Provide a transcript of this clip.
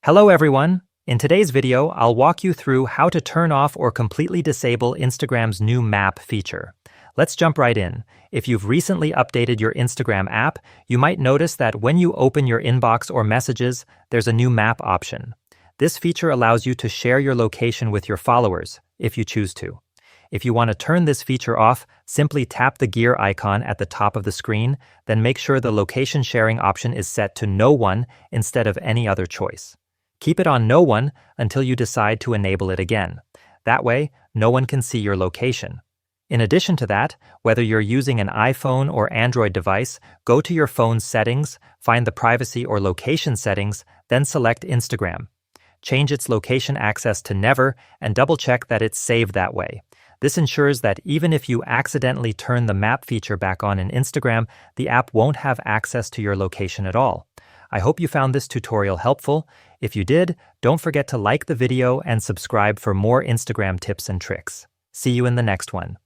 Hello everyone! In today's video, I'll walk you through how to turn off or completely disable Instagram's new Map feature. Let's jump right in. If you've recently updated your Instagram app, you might notice that when you open your inbox or messages, there's a new Map option. This feature allows you to share your location with your followers, if you choose to. If you want to turn this feature off, simply tap the gear icon at the top of the screen, then make sure the location sharing option is set to No One instead of any other choice. Keep it on No One until you decide to enable it again. That way, no one can see your location. In addition to that, whether you're using an iPhone or Android device, go to your phone's settings, find the privacy or location settings, then select Instagram. Change its location access to Never and double-check that it's saved that way. This ensures that even if you accidentally turn the Map feature back on in Instagram, the app won't have access to your location at all. I hope you found this tutorial helpful. If you did, don't forget to like the video and subscribe for more Instagram tips and tricks. See you in the next one.